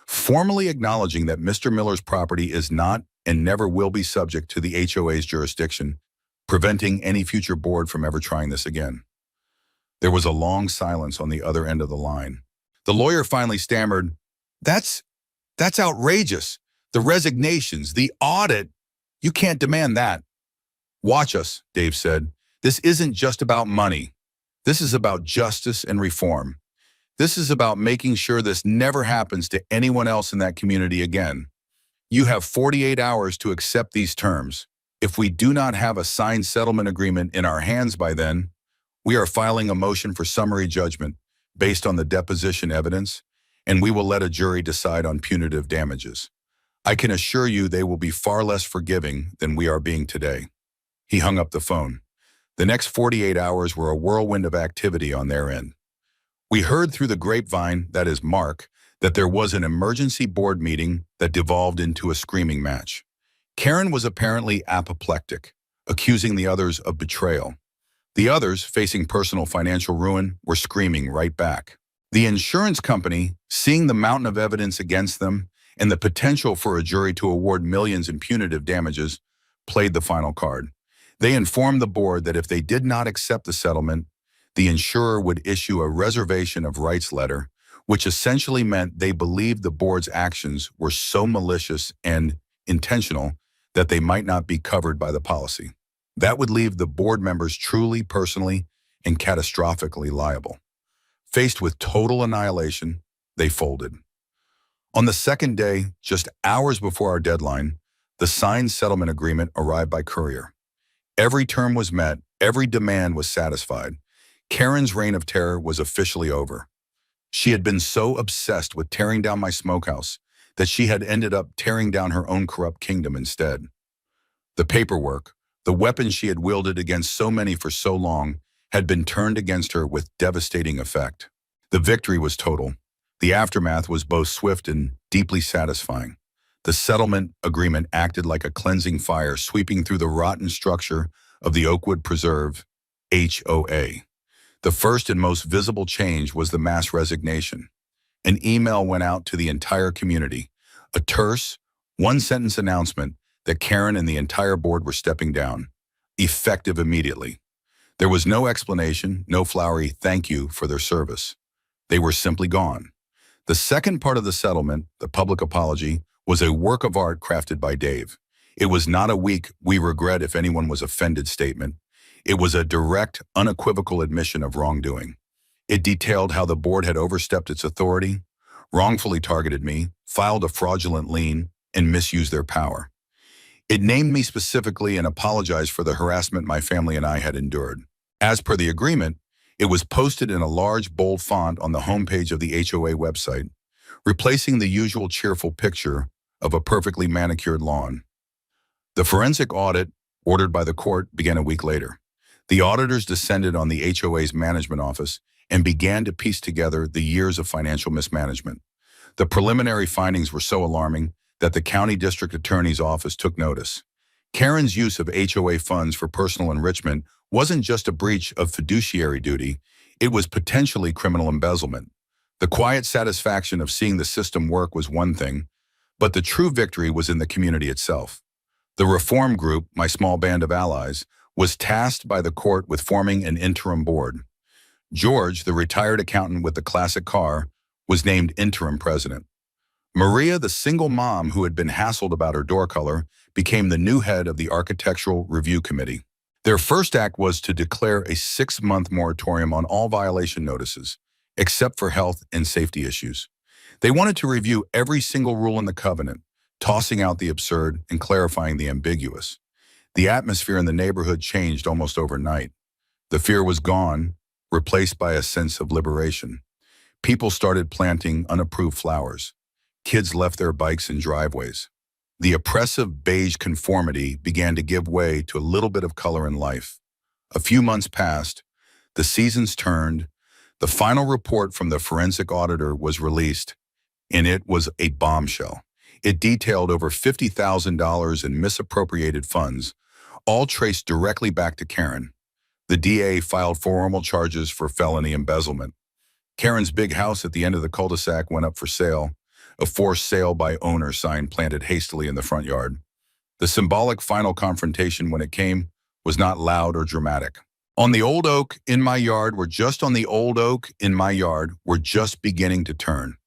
formally acknowledging that Mr. Miller's property is not and never will be subject to the HOA's jurisdiction, preventing any future board from ever trying this again. There was a long silence on the other end of the line. The lawyer finally stammered, That's outrageous. The resignations, the audit, you can't demand that." "Watch us," Dave said. "This isn't just about money. This is about justice and reform. This is about making sure this never happens to anyone else in that community again. You have 48 hours to accept these terms. If we do not have a signed settlement agreement in our hands by then, we are filing a motion for summary judgment based on the deposition evidence, and we will let a jury decide on punitive damages. I can assure you they will be far less forgiving than we are being today." He hung up the phone. The next 48 hours were a whirlwind of activity on their end. We heard through the grapevine, that is Mark, that there was an emergency board meeting that devolved into a screaming match. Karen was apparently apoplectic, accusing the others of betrayal. The others, facing personal financial ruin, were screaming right back. The insurance company, seeing the mountain of evidence against them and the potential for a jury to award millions in punitive damages, played the final card. They informed the board that if they did not accept the settlement, the insurer would issue a reservation of rights letter, which essentially meant they believed the board's actions were so malicious and intentional that they might not be covered by the policy. That would leave the board members truly, personally, and catastrophically liable. Faced with total annihilation, they folded. On the second day, just hours before our deadline, the signed settlement agreement arrived by courier. Every term was met, every demand was satisfied. Karen's reign of terror was officially over. She had been so obsessed with tearing down my smokehouse that she had ended up tearing down her own corrupt kingdom instead. The paperwork, the weapon she had wielded against so many for so long, had been turned against her with devastating effect. The victory was total. The aftermath was both swift and deeply satisfying. The settlement agreement acted like a cleansing fire sweeping through the rotten structure of the Oakwood Preserve, HOA. The first and most visible change was the mass resignation. An email went out to the entire community, a terse, one-sentence announcement that Karen and the entire board were stepping down, effective immediately. There was no explanation, no flowery thank you for their service. They were simply gone. The second part of the settlement, the public apology, was a work of art crafted by Dave. It was not a weak, "we regret if anyone was offended" statement. It was a direct, unequivocal admission of wrongdoing. It detailed how the board had overstepped its authority, wrongfully targeted me, filed a fraudulent lien, and misused their power. It named me specifically and apologized for the harassment my family and I had endured. As per the agreement, it was posted in a large, bold font on the homepage of the HOA website, replacing the usual cheerful picture of a perfectly manicured lawn. The forensic audit, ordered by the court, began a week later. The auditors descended on the HOA's management office and began to piece together the years of financial mismanagement. The preliminary findings were so alarming that the county district attorney's office took notice. Karen's use of HOA funds for personal enrichment wasn't just a breach of fiduciary duty, it was potentially criminal embezzlement. The quiet satisfaction of seeing the system work was one thing, but the true victory was in the community itself. The reform group, my small band of allies, was tasked by the court with forming an interim board. George, the retired accountant with the classic car, was named interim president. Maria, the single mom who had been hassled about her door color, became the new head of the Architectural Review Committee. Their first act was to declare a 6-month moratorium on all violation notices, except for health and safety issues. They wanted to review every single rule in the covenant, tossing out the absurd and clarifying the ambiguous. The atmosphere in the neighborhood changed almost overnight. The fear was gone, replaced by a sense of liberation. People started planting unapproved flowers. Kids left their bikes in driveways. The oppressive beige conformity began to give way to a little bit of color in life. A few months passed, the seasons turned, the final report from the forensic auditor was released, and it was a bombshell. It detailed over $50,000 in misappropriated funds, all traced directly back to Karen. The DA filed formal charges for felony embezzlement. Karen's big house at the end of the cul-de-sac went up for sale, a forced sale by owner sign planted hastily in the front yard. The symbolic final confrontation, when it came, was not loud or dramatic. On the old oak in my yard, we're just beginning to turn.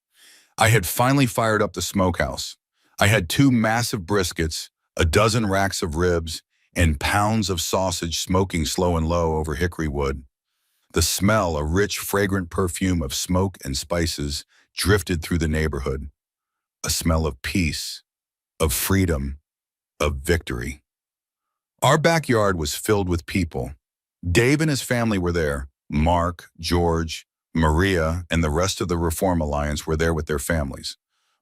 I had finally fired up the smokehouse. I had 2 massive briskets, a dozen racks of ribs, and pounds of sausage smoking slow and low over hickory wood. The smell, a rich, fragrant perfume of smoke and spices, drifted through the neighborhood. A smell of peace, of freedom, of victory. Our backyard was filled with people. Dave and his family were there. Mark, George, Maria, and the rest of the Reform Alliance were there with their families.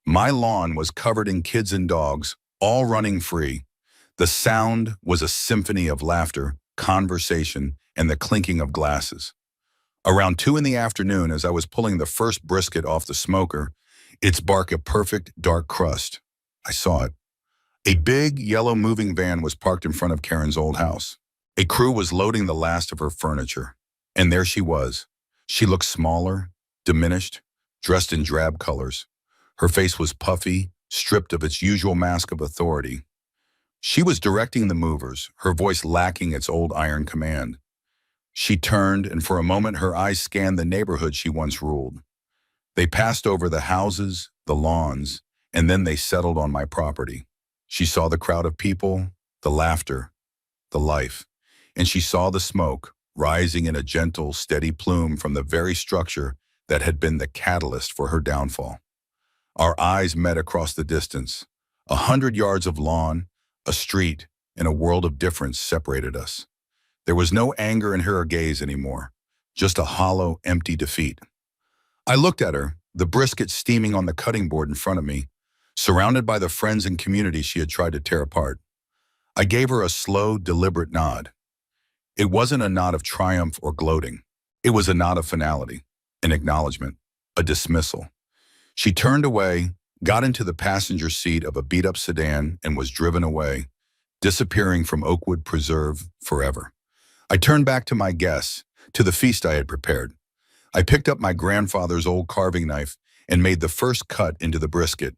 My lawn was covered in kids and dogs, all running free. The sound was a symphony of laughter, conversation, and the clinking of glasses. Around 2 in the afternoon, as I was pulling the first brisket off the smoker, its bark a perfect dark crust. I saw it. A big, yellow moving van was parked in front of Karen's old house. A crew was loading the last of her furniture. And there she was. She looked smaller, diminished, dressed in drab colors. Her face was puffy, stripped of its usual mask of authority. She was directing the movers, her voice lacking its old iron command. She turned, and for a moment her eyes scanned the neighborhood she once ruled. They passed over the houses, the lawns, and then they settled on my property. She saw the crowd of people, the laughter, the life, and she saw the smoke rising in a gentle, steady plume from the very structure that had been the catalyst for her downfall. Our eyes met across the distance. 100 yards of lawn, a street, and a world of difference separated us. There was no anger in her gaze anymore, just a hollow, empty defeat. I looked at her, the brisket steaming on the cutting board in front of me, surrounded by the friends and community she had tried to tear apart. I gave her a slow, deliberate nod. It wasn't a nod of triumph or gloating. It was a nod of finality, an acknowledgement, a dismissal. She turned away, got into the passenger seat of a beat-up sedan, and was driven away, disappearing from Oakwood Preserve forever. I turned back to my guests, to the feast I had prepared. I picked up my grandfather's old carving knife and made the first cut into the brisket.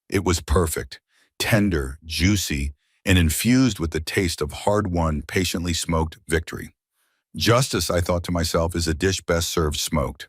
It was perfect, tender, juicy, and infused with the taste of hard-won, patiently smoked victory. Justice, I thought to myself, is a dish best served smoked.